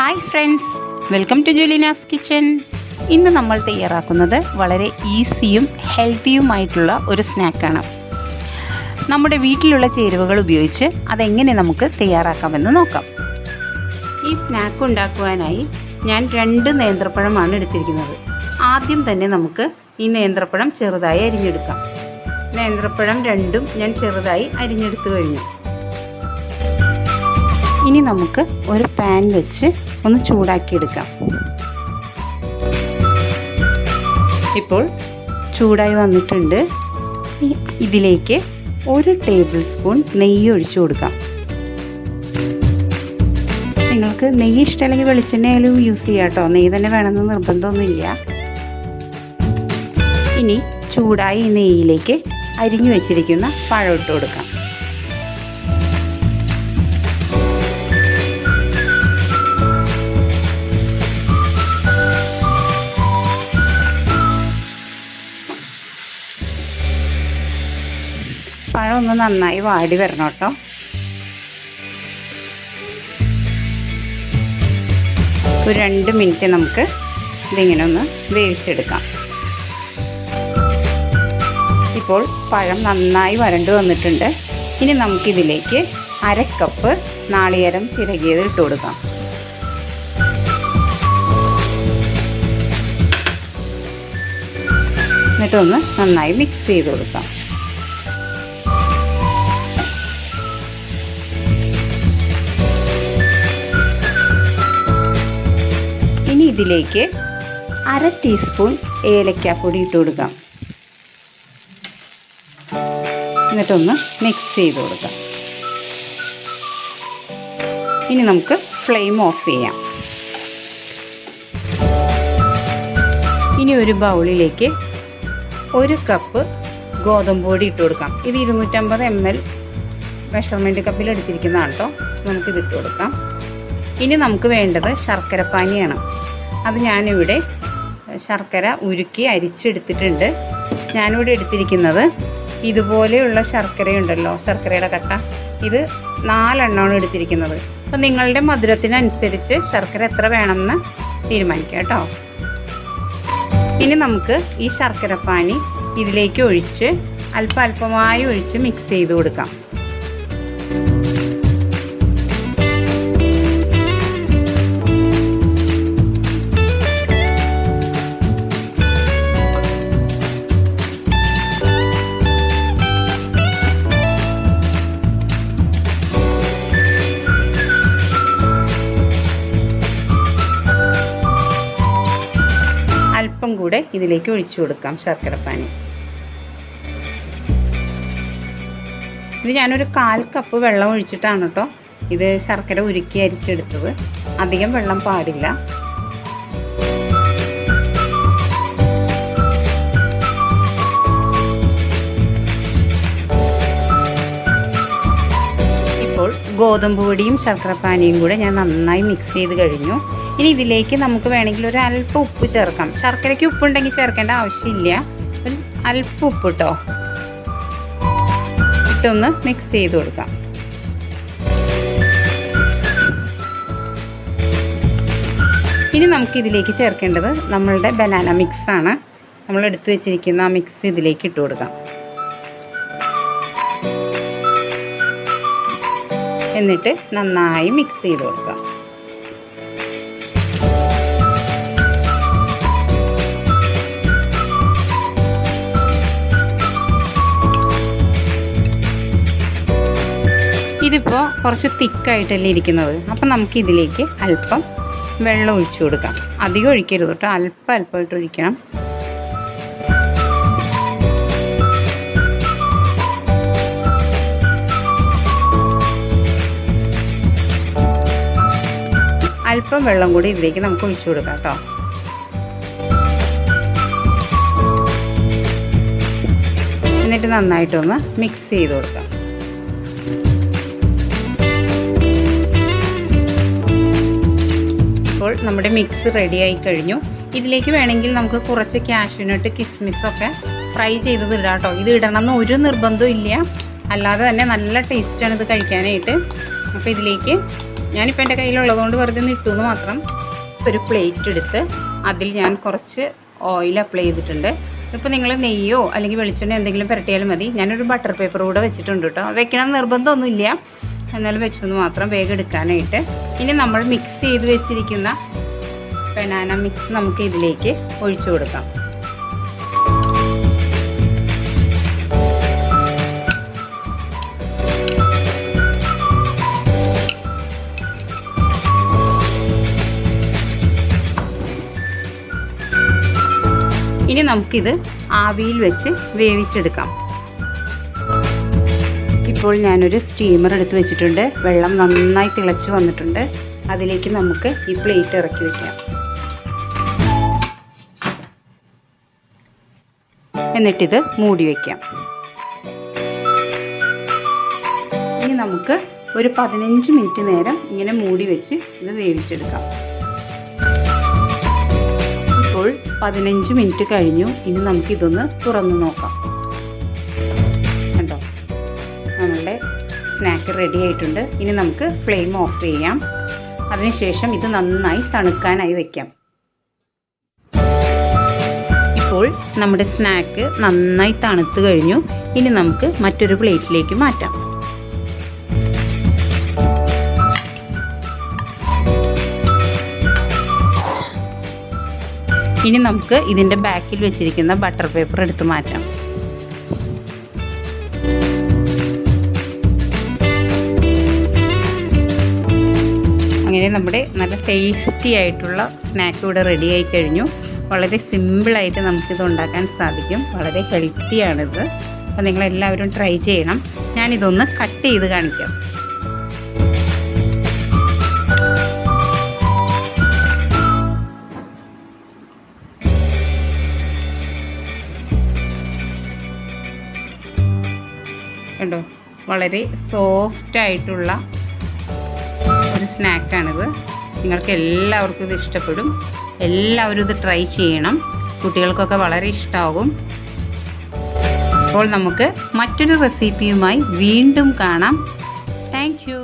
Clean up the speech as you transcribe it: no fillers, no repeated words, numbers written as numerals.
Hi friends, welcome to Julina's kitchen. ഇന്ന് നമ്മൾ തയ്യാറാക്കുന്നത് വളരെ ഈസിയും ഹെൽത്തിയുമായിട്ടുള്ള ഒരു സ്നാക്കാണ്. നമ്മുടെ വീട്ടിലുള്ള ചേരുവകൾ ഉപയോഗിച്ച് അതെങ്ങനെ നമുക്ക് തയ്യാറാക്കാമെന്ന് നോക്കാം. ഈ സ്നാക്ക് ഉണ്ടാക്കുവാനായി ഞാൻ 2 നേന്ത്രപ്പഴമാണ് എടുത്തിരിക്കുന്നത്. ആദ്യം തന്നെ നമുക്ക് ഈ നേന്ത്രപ്പഴം ചെറുതായി അരിഞ്ഞെടുക്കാം. നേന്ത്രപ്പഴം 2ഉം ഞാൻ ചെറുതായി അരിഞ്ഞെടുത്തു കഴിഞ്ഞു. ഇനി നമുക്ക് ഒരു പാൻ വെച്ച് ഒന്ന് ചൂടാക്കിയെടുക്കാം. ഇപ്പോൾ ചൂടായി വന്നിട്ടുണ്ട്. ഇതിലേക്ക് 1 ടേബിൾ സ്പൂൺ നെയ്യ് ഒഴിച്ചു കൊടുക്കാം. നിങ്ങൾക്ക് നെയ്യ് ഇഷ്ടമല്ലെങ്കിൽ വെളിച്ചെണ്ണയായാലും യൂസ് ചെയ്യാം കേട്ടോ. നെയ്യ് തന്നെ വേണമെന്ന് നിർബന്ധമൊന്നുമില്ല. ഇനി ചൂടായി ഈ നെയ്യിലേക്ക് അരിഞ്ഞു വെച്ചിരിക്കുന്ന പഴം ഇട്ട് കൊടുക്കാം. പഴം ഒന്ന് നന്നായി വാടി വരണം കേട്ടോ. ഒരു 2 മിനിറ്റ് നമുക്ക് ഇതിങ്ങനെ ഒന്ന് വേവിച്ചെടുക്കാം. ഇപ്പോൾ പഴം നന്നായി വരണ്ടു വന്നിട്ടുണ്ട്. ഇനി നമുക്കിതിലേക്ക് 1/2 കപ്പ് നാളികേരം ചിരകിയത് ഇട്ട് കൊടുക്കാം. എന്നിട്ടൊന്ന് നന്നായി മിക്സ് ചെയ്ത് കൊടുക്കാം. ഇനി ഇതിലേക്ക് 1/2 ടീസ്പൂൺ ഏലക്കാപ്പൊടി ഇട്ട് കൊടുക്കാം. എന്നിട്ടൊന്ന് മിക്സ് ചെയ്ത് കൊടുക്കാം. ഇനി നമുക്ക് ഫ്ലെയിം ഓഫ് ചെയ്യാം. ഇനി ഒരു ബൗളിലേക്ക് 1 കപ്പ് ഗോതമ്പ് പൊടി ഇട്ട് കൊടുക്കാം. ഇത് 250 ml മെഷർമെൻറ്റ് കപ്പിൽ എടുത്തിരിക്കുന്നതാണ് കേട്ടോ. നമുക്കിത് ഇട്ട് കൊടുക്കാം. ഇനി നമുക്ക് വേണ്ടത് ശർക്കരപ്പാനിയാണ്. അത് ഞാനിവിടെ ശർക്കര ഉരുക്കി അരിച്ചെടുത്തിട്ടുണ്ട്. ഞാനിവിടെ എടുത്തിരിക്കുന്നത് ഇതുപോലെയുള്ള ശർക്കരയുണ്ടല്ലോ, ശർക്കരയുടെ കട്ട, ഇത് 4 എണ്ണമാണ് എടുത്തിരിക്കുന്നത്. അപ്പം നിങ്ങളുടെ മധുരത്തിനനുസരിച്ച് ശർക്കര എത്ര വേണമെന്ന് തീരുമാനിക്കാം കേട്ടോ. ഇനി നമുക്ക് ഈ ശർക്കരപ്പാനി ഇതിലേക്ക് ഒഴിച്ച് അല്പമായി ഒഴിച്ച് മിക്സ് ചെയ്ത് കൊടുക്കാം. അല്പം കൂടെ ഇതിലേക്ക് ഒഴിച്ചു കൊടുക്കാം ശർക്കരപ്പാനി. ഇത് ഞാനൊരു 1/4 കപ്പ് വെള്ളം ഒഴിച്ചിട്ടാണ് കേട്ടോ ഇത് ശർക്കര ഉരുക്കി അരിച്ചെടുത്തത്. അധികം വെള്ളം പാടില്ല. ഇപ്പോൾ ഗോതമ്പ് പൊടിയും ശർക്കരപ്പാനിയും കൂടെ ഞാൻ നന്നായി മിക്സ് ചെയ്ത് കഴിഞ്ഞു. ഇനി ഇതിലേക്ക് നമുക്ക് വേണമെങ്കിൽ ഒരു അല്പം ഉപ്പ് ചേർക്കാം. ശർക്കരയ്ക്ക് ഉപ്പുണ്ടെങ്കിൽ ചേർക്കേണ്ട ആവശ്യമില്ല. ഒരു അല്പം ഉപ്പ് കേട്ടോ ഇട്ടൊന്ന് മിക്സ് ചെയ്ത് കൊടുക്കാം. ഇനി നമുക്ക് ഇതിലേക്ക് ചേർക്കേണ്ടത് നമ്മളുടെ ബനാന മിക്സാണ്. നമ്മൾ എടുത്തു വെച്ചിരിക്കുന്ന ആ മിക്സ് ഇതിലേക്ക് ഇട്ട് കൊടുക്കാം. എന്നിട്ട് നന്നായി മിക്സ് ചെയ്ത് കൊടുക്കാം. ഇതിപ്പോൾ കുറച്ച് തിക്കായിട്ടല്ലേ ഇരിക്കുന്നത്. അപ്പം നമുക്ക് ഇതിലേക്ക് അല്പം വെള്ളം ഒഴിച്ചു കൊടുക്കാം. അധികം ഒഴിക്കരുത് കേട്ടോ, അല്പമായിട്ട് ഒഴിക്കണം. അല്പം വെള്ളം കൂടി ഇതിലേക്ക് നമുക്ക് ഒഴിച്ചു കൊടുക്കാം കേട്ടോ. എന്നിട്ട് നന്നായിട്ടൊന്ന് മിക്സ് ചെയ്ത് കൊടുക്കാം. ഇപ്പോൾ നമ്മുടെ മിക്സ് റെഡിയായി കഴിഞ്ഞു. ഇതിലേക്ക് വേണമെങ്കിൽ നമുക്ക് കുറച്ച് കാഷ്യൂനട്ട് കിസ്മിസൊക്കെ ഫ്രൈ ചെയ്തത് ഇടാം കേട്ടോ. ഇത് ഇടണമെന്ന് ഒരു നിർബന്ധവും ഇല്ല. അല്ലാതെ തന്നെ നല്ല ടേസ്റ്റാണ് ഇത് കഴിക്കാനായിട്ട്. അപ്പോൾ ഇതിലേക്ക് ഞാനിപ്പോൾ എൻ്റെ കയ്യിലുള്ളതുകൊണ്ട് വെറുതെ ഇട്ടു എന്ന് മാത്രം. ഒരു പ്ലേറ്റ് എടുത്ത് അതിൽ ഞാൻ കുറച്ച് ഓയിൽ അപ്ലൈ ചെയ്തിട്ടുണ്ട്. ഇപ്പോൾ നിങ്ങൾ നെയ്യോ അല്ലെങ്കിൽ വെളിച്ചെണ്ണ എന്തെങ്കിലും പുരട്ടിയാലും മതി. ഞാനൊരു ബട്ടർ പേപ്പർ കൂടെ വെച്ചിട്ടുണ്ട് കേട്ടോ. വെക്കണം നിർബന്ധമൊന്നുമില്ല, എന്നാലും വെച്ചെന്ന് മാത്രം വേഗം എടുക്കാനായിട്ട്. ഇനി നമ്മൾ മിക്സ് ചെയ്ത് വെച്ചിരിക്കുന്ന ബനാന മിക്സ് നമുക്ക് ഇതിലേക്ക് ഒഴിച്ചു കൊടുക്കാം. ഇനി നമുക്കിത് ആവിയിൽ വെച്ച് വേവിച്ചെടുക്കാം. ഇപ്പോൾ ഞാനൊരു സ്റ്റീമർ എടുത്ത് വെച്ചിട്ടുണ്ട്. വെള്ളം നന്നായി തിളച്ച് വന്നിട്ടുണ്ട്. അതിലേക്ക് നമുക്ക് ഈ പ്ലേറ്റ് ഇറക്കി വയ്ക്കാം. എന്നിട്ടിത് മൂടി വയ്ക്കാം. ഇനി നമുക്ക് ഒരു 15 മിനിറ്റ് നേരം ഇങ്ങനെ മൂടി വെച്ച് ഇത് വേവിച്ചെടുക്കാം. ഇപ്പോൾ 15 മിനിറ്റ് കഴിഞ്ഞു. ഇനി നമുക്കിതൊന്ന് തുറന്ന് നോക്കാം. കണ്ടോ, നമ്മളുടെ സ്നാക്ക് റെഡി ആയിട്ടുണ്ട്. ഇനി നമുക്ക് ഫ്ലെയിം ഓഫ് ചെയ്യാം. അതിനുശേഷം ഇത് നന്നായി തണുക്കാനായി വയ്ക്കാം. ഇപ്പോൾ നമ്മുടെ സ്നാക്ക് നന്നായി തണുത്ത് കഴിഞ്ഞു. ഇനി നമുക്ക് മറ്റൊരു പ്ലേറ്റിലേക്ക് മാറ്റാം. ഇനി നമുക്ക് ഇതിൻ്റെ ബാക്കിൽ വെച്ചിരിക്കുന്ന ബട്ടർ പേപ്പർ എടുത്ത് മാറ്റാം. അങ്ങനെ നമ്മുടെ നല്ല ടേസ്റ്റി ആയിട്ടുള്ള സ്നാക്ക് ഇവിടെ റെഡി ആയി കഴിഞ്ഞു. വളരെ സിമ്പിളായിട്ട് നമുക്കിത് ഉണ്ടാക്കാൻ സാധിക്കും. വളരെ ഹെൽത്തിയാണിത്. അപ്പോൾ നിങ്ങളെല്ലാവരും ട്രൈ ചെയ്യണം. ഞാനിതൊന്ന് കട്ട് ചെയ്ത് കാണിക്കാം. കണ്ടോ, വളരെ സോഫ്റ്റ് ആയിട്ടുള്ള ഒരു സ്നാക്കാണിത്. നിങ്ങൾക്ക് എല്ലാവർക്കും ഇത് ഇഷ്ടപ്പെടും. എല്ലാവരും ഇത് ട്രൈ ചെയ്യണം. കുട്ടികൾക്കൊക്കെ വളരെ ഇഷ്ടമാകും. അപ്പോൾ നമുക്ക് മറ്റൊരു റെസിപ്പിയുമായി വീണ്ടും കാണാം. Thank you.